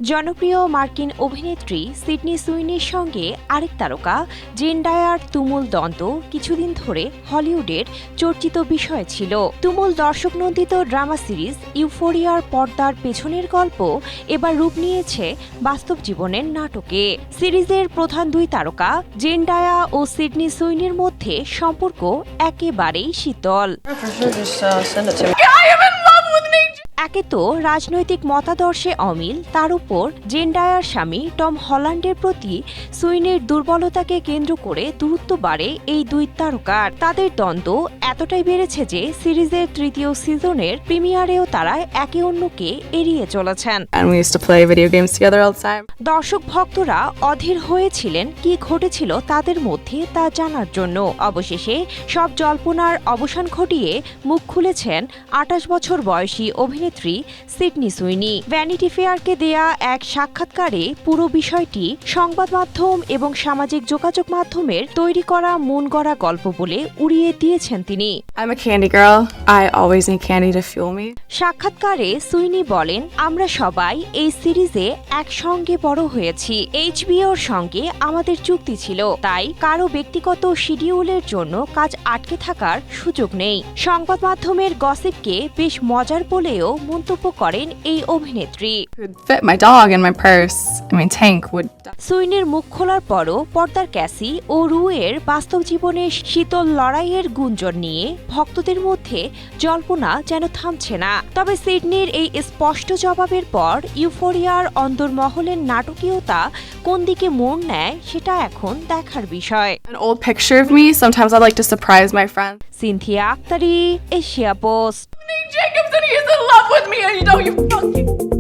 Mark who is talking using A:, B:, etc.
A: জনপ্রিয় মার্কিন অভিনেত্রী সিডনি সুইনির সঙ্গে আরেক তারকা জেন্ডায়ার তুমুল দ্বন্দ্ব কিছুদিন ধরে হলিউডের চর্চিত বিষয় ছিল। তুমুল দর্শকনন্দিত ড্রামা সিরিজ ইউফোরিয়ার পর্দার পেছনের গল্প এবার রূপ নিয়েছে বাস্তব জীবনের নাটকে। সিরিজের প্রধান দুই তারকা জেন্ডায়া ও সিডনি সুইনির মধ্যে সম্পর্ক একেবারেই শীতল। একে তো রাজনৈতিক মতাদর্শে অমিল, তার উপর জেন্ডায়ার স্বামী টম হল্যান্ডের প্রতি সুইনের দুর্বলতাকে কেন্দ্র করে দূরত্ব বাড়ে এই দুই তারকার। তাদের দ্বন্দ্ব এতটাই বেড়েছে যে সিরিজের তৃতীয় সিজনের প্রিমিয়ারেও তারা একে অন্যকে এড়িয়ে চলেছেন। দর্শক ভক্তরা অধীর হয়েছিলেন কি ঘটেছিল তাদের মধ্যে তা জানার জন্য। অবশেষে সব জল্পনার অবসান ঘটিয়ে মুখ খুলেছেন ২৮ বছর বয়সী অভিনেত্রী সিডনি সুইনি। ভ্যানিটি ফেয়ারকে দেয়া এক সাক্ষাৎকারে পুরো বিষয়টি সংবাদ মাধ্যম এবং সামাজিক যোগাযোগ মাধ্যমের তৈরি করা মন গড়া গল্প বলে উড়িয়ে দিয়েছেন তিনি।
B: I'm a candy girl. I always need candy to fuel me.
A: সাক্ষাৎকারে সুইনি বলেন, আমরা সবাই এই সিরিজে একসঙ্গে বড় হয়েছি। এইচবিওর সঙ্গে আমাদের চুক্তি ছিল, তাই কারো ব্যক্তিগত শিডিউলের জন্য কাজ আটকে থাকার সুযোগ নেই। সংবাদ মাধ্যমের গসিপকে বেশ মজার বলেও মন্তব্য করেন এই অভিনেত্রী।
B: Could fit my dog in my purse. Tank would.
A: সুইনের মুখ খোলার পরও পর্দার ক্যাসি ও রুয়ের বাস্তব জীবনের শীতল লড়াইয়ের গুঞ্জন নিয়ে ভক্তদের মধ্যে জল্পনা যেন থামছে না। তবে সিডনির এই স্পষ্ট জবাবের পর ইউফোরিয়ার অন্দরমহলের নাটকীয়তা কোন দিকে মোড় নেয় সেটা এখন দেখার বিষয়।
B: An old picture of me. Sometimes I like to surprise my friends.
A: Cynthia Akhtari, Asia Post.
B: Jacobson, he is in love with me, and you know you fucking.